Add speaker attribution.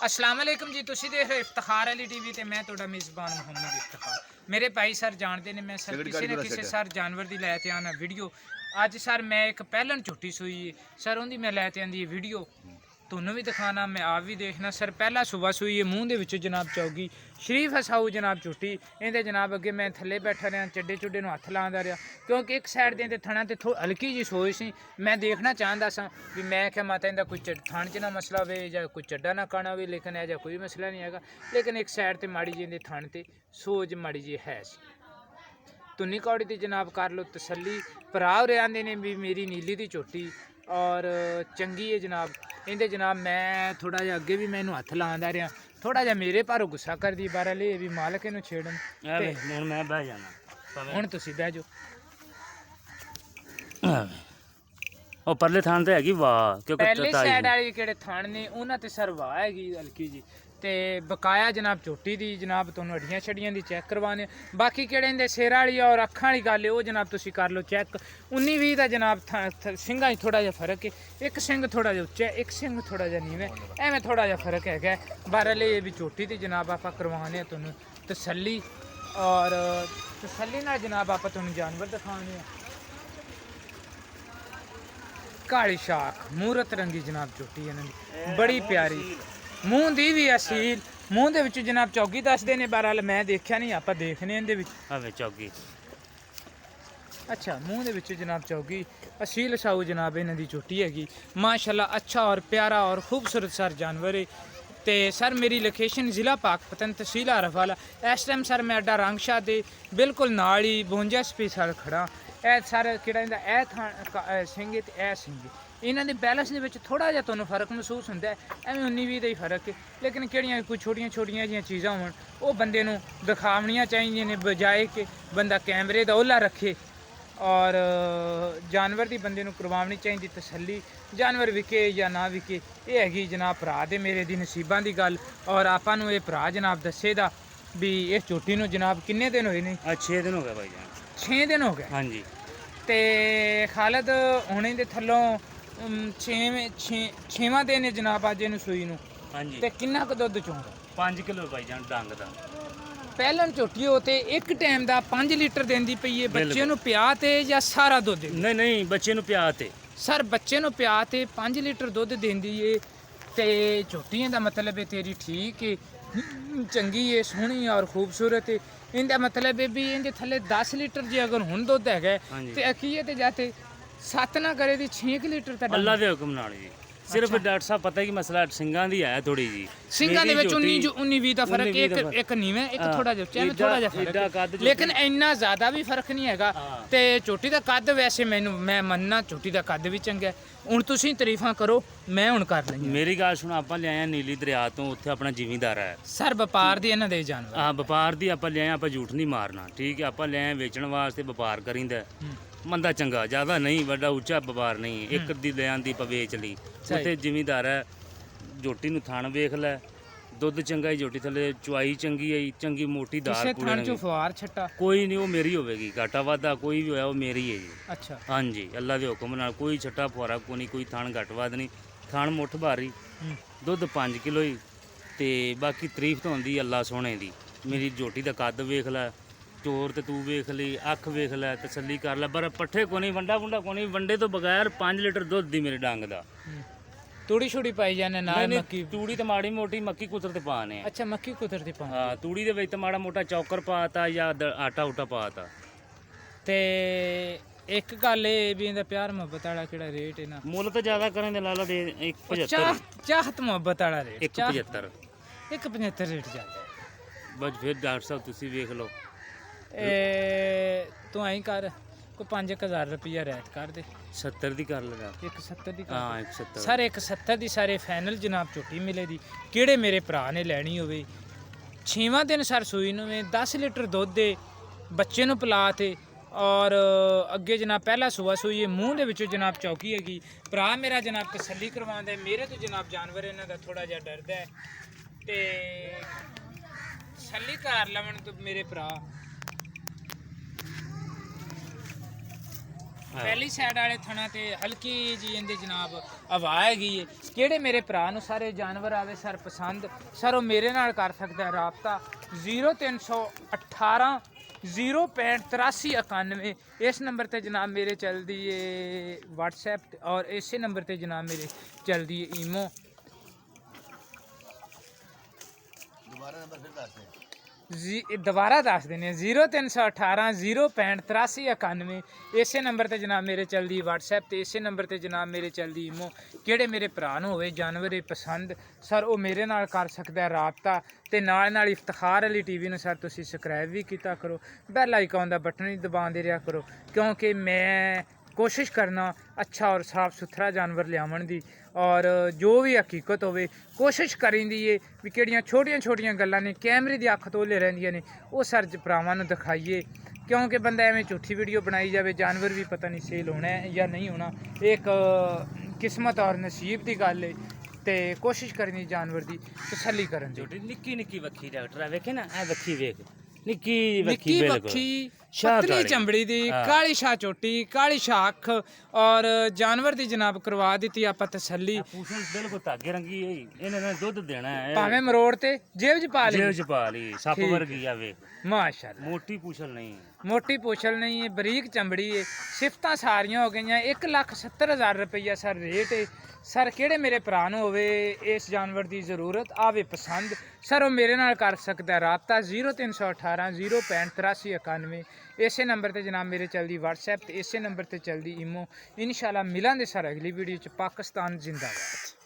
Speaker 1: अस्सलाम वालेकुम जी, तुसी देख रहे हो इफ्तिखार अली टीवी ते मैं तुहाडा मेज़बान मोहम्मद इफ्तिखार। मेरे भाई सर जानते ने मैं सर किसी न किसी सर जानवर दी लै ते आना वीडियो। अज सर मैं एक पैलन झुट्टी सूई सर उंदी मैं लै ते आंदी वीडियो तुहानू भी दिखाना, मैं आप भी देखना। सर पहला सुबह सूई है मूँह दे विच जनाब चौगी शरीफ हसाऊ जनाब झुट्टी इहदे जनाब अगे मैं थल्ले बैठा रहा चड्डे चुड्डे नूं हत्थ लांदा रहा क्योंकि एक साइड दे थणा ते हल्की जी सोई सी मैं देखना चाहता सा भी मैं क्या माता इंदा कोई थण च ना मसला हो या कोई चड्डा ना काना हो, लेकिन ऐसा कोई मसला नहीं है। लेकिन एक साइड ते माड़ी जी थण ते सोच माड़ी जी है तुन्नी कौड़ी दी जनाब कर लो तसल्ली। भरा उरे आंदे ने भी मेरी नीली दी झोटी और चंगी है जनाब। इंदे जनाब मैं थोड़ा जिहा अगे भी मैं इनू हत्थ लांदा रहा, थोड़ा जिहा मेरे भारों गुस्सा कर दी बारा ले भी मालक इनू छेड़न
Speaker 2: हुण मैं बह जाना
Speaker 1: हुण तुसी बह जाओ।
Speaker 2: ਉਹ ਪਰਲੇ ਥਾਂ ਤੇ ਹੈਗੀ ਵਾਹ ਕਿਉਂਕਿ
Speaker 1: पहले साइड वाली किहड़े थण ने उन्हां ते सर वाह हैगी हल्की जी ते बकाया जनाब झोटी दी जनाब तुहानू हड्डियां छड्डियां दी चैक करवाने। बाकी किहड़े इंदे सिर वाली और अखां वाली गल है वो जनाब तुसी कर लो चैक। 19-20 दा जनाब सिंघां च थोड़ा जिहा फर्क है, एक सिंघ थोड़ा जिहा उच्चा है, एक सिंघ थोड़ा जिहा नीवां है, एवें थोड़ा जिहा फर्क हैगा। बहरहाल ये भी झोटी दी जनाब आपां करवाने तुहानू तसल्ली और तसल्ली नाल जनाब आपां तुहानू जानवर दिखाने। काली शाख मूरत रंगी जनाब झोटी इन्हां दी बड़ी प्यारी, मूँह दी भी असील, मूँह दे विच जनाब चौगी दसदे ने। बहरहाल मैं देखिया नहीं, आपां देखने इहदे विच
Speaker 2: हवे चौगी
Speaker 1: अच्छा मूँह दे विच जनाब चौगी असील साऊ जनाब इन्हां दी झोटी हैगी माशाल्लाह। अच्छा और प्यारा और खूबसूरत सर जानवर है। तो सर मेरी लोकेशन ज़िला पाकपतन तहसील आरफ वाला। इस टाइम सर मैं अड्डा रांगशाह दे बिल्कुल नाल ही 52 SP सर खड़ा। ए सर किहड़ा इंदा ए थां सिंह ते ए सिंह इन्हां दे बैलेंस दे विच थोड़ा जिहा तुहानू फर्क महसूस हुंदा है, एवें 19-20 दा ही फर्क है। लेकिन किहड़ियां कोई छोटियां छोटियां जिहियां चीज़ां होण वो बंदे नू दिखावणियां चाहिदियां ने बजाए कि बंदा कैमरे दा ओला रखे और जानवर की बंदे नू करवानी चाहिए तसल्ली। जानवर विके या ना विके ये हैगी जनाब भरा दे मेरे दी नसीबां दी गल। और आपां नू ये भरा जनाब दस्से दा भी इस झोटी नू जनाब किन्ने दिन होए ने?
Speaker 2: 6 दिन हो गए भाई जान।
Speaker 1: 6 दिन हो गए।
Speaker 2: हाँ जी
Speaker 1: ते खालद हुणे दे थल्लों 6वां दिन है जनाब अज इनू सूई नू।
Speaker 2: हाँ जी
Speaker 1: ते किन्ना क दुध चोंदा?
Speaker 2: 5 किलो भाई जान डंग दा।
Speaker 1: ਪਹਿਲਾਂ ਝੋਟੀ ਹੋ ਤੇ ਇੱਕ ਟਾਈਮ ਦਾ 5 ਲੀਟਰ ਦਿੰਦੀ ਪਈ ਏ ਬੱਚੇ ਨੂੰ ਪਿਆ ਤੇ ਜਾਂ ਸਾਰਾ ਦੁੱਧ?
Speaker 2: ਨਹੀਂ ਨਹੀਂ ਬੱਚੇ ਨੂੰ ਪਿਆ ਤੇ
Speaker 1: ਸਰ ਬੱਚੇ ਨੂੰ ਪਿਆ ਤੇ 5 ਲੀਟਰ ਦੁੱਧ ਦਿੰਦੀ ਏ ਤੇ ਝੋਟੀਆਂ ਦਾ ਮਤਲਬ ਹੈ ਤੇਰੀ ਠੀਕ ਏ ਚੰਗੀ ਏ ਸੋਹਣੀ ਔਰ ਖੂਬਸੂਰਤ ਏ। ਇਹਦਾ ਮਤਲਬ ਹੈ ਵੀ ਇਹਦੇ ਥੱਲੇ 10 ਲੀਟਰ ਜੇ ਅਗਰ ਹੁਣ ਦੁੱਧ ਹੈਗਾ ਤੇ ਅਕੀਏ ਤੇ ਜਾਤੇ 7 ਨਾ ਕਰੇ ਦੀ 6 ਲੀਟਰ ਤਾਂ
Speaker 2: ਅੱਲਾ ਦੇ ਹੁਕਮ ਨਾਲ ਜੀ। सिर्फ डॉक्टर साहब पता है कि मसला सिंगां दी है थोड़ी जी।
Speaker 1: ਸਿੰਘਾਂ ਦੇ ਵਿੱਚ 19-20 ਦਾ ਫਰਕ ਇੱਕ ਨੀਵੇਂ ਇੱਕ ਥੋੜਾ ਜਿਹਾ ਉੱਚਾ ਐਵੇਂ ਥੋੜਾ ਜਿਹਾ ਫਰਕ, ਲੇਕਿਨ ਇੰਨਾ ਜ਼ਿਆਦਾ ਵੀ ਫਰਕ ਨਹੀਂ ਹੈਗਾ। ਤੇ ਝੋਟੀ ਦਾ ਕੱਦ ਵੈਸੇ ਮੈਂ ਮੰਨਣਾ ਝੋਟੀ ਦਾ ਕੱਦ ਵੀ ਚੰਗਾ। ਹੁਣ ਤੁਸੀਂ ਤਾਰੀਫਾਂ ਕਰੋ ਮੈਂ ਹੁਣ ਕਰ ਲਈ।
Speaker 2: ਮੇਰੀ ਗੱਲ ਸੁਣ, ਆਪਾਂ ਲਿਆਏ ਨੀਲੀ ਦਰਿਆ ਤੋਂ, ਉੱਥੇ ਆਪਣਾ ਜ਼ਿਮੀਂਦਾਰ ਹੈ
Speaker 1: ਸਰ ਵਪਾਰ ਦੀ ਇਹਨਾਂ ਦੇ ਜਾਨਵਰ।
Speaker 2: ਹਾਂ ਵਪਾਰ ਦੀ ਆਪਾਂ ਲਿਆਏ, ਆਪਾਂ ਝੂਠ ਨਹੀਂ ਮਾਰਨਾ ਠੀਕ ਹੈ। ਆਪਾਂ ਲਿਆਏ ਵੇਚਣ ਵਾਸਤੇ, ਵਪਾਰ ਕਰੀਂਦਾ ਮੰਦਾ ਚੰਗਾ, ਜ਼ਿਆਦਾ ਨਹੀਂ ਵੱਡਾ ਉੱਚਾ ਵਪਾਰ ਨਹੀਂ। ਇੱਕ ਦੀ ਲੈ ਆਂਦੀ ਆਪਾਂ ਵੇਚ ਲਈ। ਉੱਥੇ ਜ਼ਿਮੀਂਦਾਰ ਹੈ, ਝੋਟੀ ਨੂੰ ਥਣ ਵੇਖ ਲੈ, ਦੁੱਧ ਚੰਗਾ ਹੀ ਝੋਟੀ ਥੱਲੇ, ਚੁਆਈ ਚੰਗੀ ਹੈ, ਚੰਗੀ ਮੋਟੀ ਦਾਰ ਕੋਈ ਨਹੀਂ। ਉਹ ਮੇਰੀ ਹੋਵੇਗੀ, ਘਾਟਾ ਵਾਧਾ ਕੋਈ ਵੀ ਹੋਇਆ ਉਹ ਮੇਰੀ ਹੈ ਜੀ।
Speaker 1: ਅੱਛਾ
Speaker 2: ਹਾਂਜੀ ਅੱਲਾ ਦੇ ਹੁਕਮ ਨਾਲ ਕੋਈ ਛੱਟਾ ਫੁਆਰਾ ਕੋਈ ਨਹੀਂ, ਕੋਈ ਥਣ ਘੱਟ ਵੱਧ ਨਹੀਂ। ਥਣ ਮੁੱਠ ਭਾਰੀ, ਦੁੱਧ 5 ਕਿਲੋ ਹੀ। ਤੇ ਬਾਕੀ ਤਾਰੀਫ ਤਾਂ ਹੁੰਦੀ ਅੱਲਾ ਸੋਹਣੇ ਦੀ। ਮੇਰੀ ਝੋਟੀ ਦਾ ਕੱਦ ਵੇਖ ਲੈ, ਚੋਰ ਤੇ ਤੂੰ ਵੇਖ ਲਈ, ਅੱਖ ਵੇਖ ਲੈ, ਤਸੱਲੀ ਕਰ ਲੈ। ਪਰ ਪੱਠੇ ਕੋ ਨਹੀਂ, ਵੰਡਾ ਵੁੰਡਾ ਕੋ ਨਹੀਂ, ਵੰਡੇ ਤੋਂ ਬਗੈਰ 5 ਲੀਟਰ ਦੁੱਧ ਦੀ ਮੇਰੇ ਡੰਗ ਦਾ।
Speaker 1: ਤੂੜੀ ਛੁੜੀ ਪਾਈ ਜਾਂਦੇ ਨਾਲ ਮੱਕੀ?
Speaker 2: ਤੂੜੀ ਤੇ ਮਾੜੀ ਮੋਟੀ ਮੱਕੀ ਕੁਤਰ ਤੇ ਪਾਣੇ।
Speaker 1: ਅੱਛਾ ਮੱਕੀ ਕੁਤਰ ਤੇ ਪਾ?
Speaker 2: ਹਾਂ ਤੂੜੀ ਦੇ ਵਿੱਚ ਤਾਂ ਮਾੜਾ ਮੋਟਾ ਚੌਕਰ ਪਾਤਾ ਜਾਂ ਆਟਾ ਉਟਾ ਪਾਤਾ।
Speaker 1: ਤੇ ਇੱਕ ਗੱਲ ਇਹ ਵੀ ਇਹਦਾ ਪਿਆਰ ਮੁਹੱਬਤ ਵਾਲਾ ਕਿਹੜਾ ਰੇਟ ਹੈ ਨਾ?
Speaker 2: ਮੁੱਲ ਤਾਂ ਜ਼ਿਆਦਾ ਕਰਨ ਦੇ ਲਾਲਾ ਦੇ 175
Speaker 1: ਚਾਹਤ ਮੁਹੱਬਤ ਵਾਲਾ ਰੇਟ
Speaker 2: 175
Speaker 1: 175 ਰੇਟ ਚੱਲਦਾ।
Speaker 2: ਬਸ ਫਿਰ ਡਾਕਟਰ ਸਾਹਿਬ ਤੁਸੀਂ ਵੇਖ ਲਓ।
Speaker 1: ਤੂੰ ਐਂ ਕਰ ਕੋਈ 5000 ਰੁਪਇਆ ਰਹਿਤ ਕਰ ਦੇ।
Speaker 2: 70 ਦੀ ਕਰ ਲਗਾ।
Speaker 1: 170 ਦੀ ਕਰ?
Speaker 2: ਹਾਂ 170
Speaker 1: ਸਰ 170 ਦੀ ਸਾਰੇ ਫਾਈਨਲ ਜਨਾਬ ਝੋਟੀ ਮਿਲੇ ਦੀ। ਕਿਹੜੇ ਮੇਰੇ ਭਰਾ ਨੇ ਲੈਣੀ ਹੋਵੇ 6ਵਾਂ ਦਿਨ ਸਰ ਸੂਈ ਨੂੰ 10 ਲੀਟਰ ਦੁੱਧ ਦੇ ਬੱਚੇ ਨੂੰ ਪਿਲਾ ਤੇ और अगे जनाब पहला सुबह सूई मूँह दे विचों जनाब चौकी हैगी। भरा मेरा जनाब तसल्ली करवांदा है, मेरे तो जनाब जानवर इन्हां दा थोड़ा जिहा डरदा है ते तसल्ली कर लवन तो मेरे भरा। पहली साइड वाले थणा ते हल्की जी इंदे जनाब ਹਵਾ ਹੈਗੀ ਏ। ਕਿਹੜੇ ਮੇਰੇ ਭਰਾ ਨੂੰ ਸਾਰੇ ਜਾਨਵਰ ਆਵੇ ਸਰ ਪਸੰਦ, ਸਰ ਉਹ ਮੇਰੇ ਨਾਲ ਕਰ ਸਕਦਾ ਹੈ ਰਾਬਤਾ 0318 0658391। इस नंबर ते जनाब मेरे चलती है व्हाट्सएप और इसी नंबर ते जनाब मेरे चलती है ईमो। दोबारा दस देने 0318 0658391। इसे नंबर ते जनाब मेरे चलती व्हाट्सएप ते इसे नंबर ते जनाब मेरे चलती ईमो। किहड़े मेरे भरा नूं होवे जानवर पसंद सर वो मेरे नाल कर सकदा है राबता ते नाल इफ्तिखार अली टीवी नूं सर तुसीं सबसक्राइब भी कीता करो, बैल आइकॉन दा बटन भी दबाते रहा करो, क्योंकि मैं कोशिश करना अच्छा और साफ सुथरा जानवर लियावन दी। और जो भी हकीकत होवे कोशिश करींदी है भी किहड़ियां छोटियां छोटियां गल्लां ने कैमरे दी अख तोले रहिंदियां ने वो सर भरावां नूं दिखाइए, क्योंकि बंदा एवें झूठी वीडियो बनाई जावे जानवर भी पता नहीं सेल होना है या नहीं होना, एक किस्मत और नसीब की गल है। ते कोशिश करनी जानवर की तसल्ली करन दी।
Speaker 2: ਛੋਟੀ ਨਿੱਕੀ ਨਿੱਕੀ ਵੱਖੀ ਡਾਕਟਰ ਵੇਖੇ ਨਾ ਇਹ ਵੱਖੀ ਵੇਖ ਨਿੱਕੀ
Speaker 1: निक्की बखी पतली चमड़ी दी काली शाह चोटी काली शाह अख और जानवर दी जनाब करवा दी आप तसल्ली।
Speaker 2: ਪੂਛਲ ਬਿਲਕੁਲ ਧਾਗੇ ਰੰਗੀ ਹੈ ਇਹਨੇ ਨਾ ਦੁੱਧ ਦੇਣਾ ਹੈ
Speaker 1: भावें मरोड़ ते जेब च पा
Speaker 2: ਜੇਬ
Speaker 1: ली।
Speaker 2: ਚ ਪਾ ਲਈ ਸੱਪ
Speaker 1: ਠੀਕ।
Speaker 2: ਵਰਗੀ ਆ ਵੇਖ
Speaker 1: माशाअल्लाह
Speaker 2: ਮੋਟੀ ਪੂਛਲ ਨਹੀਂ
Speaker 1: मोटी पूछल नहीं है, बरीक चमड़ी है, सिफत सारियां हो गई। 1,70,000 रुपया सर रेट है। सर किहड़े मेरे भरा नूं होवे इस जानवर की जरूरत आवे पसंद सर वो मेरे नाल कर सकता है राबता 0318 0658391। इसे नंबर ते जनाब मेरे चलती व्हाट्सएप ते इसे नंबर ते चलती ईमो। इंशाल्लाह मिलांगे सर अगली वीडियो च। पाकिस्तान जिंदाबाद।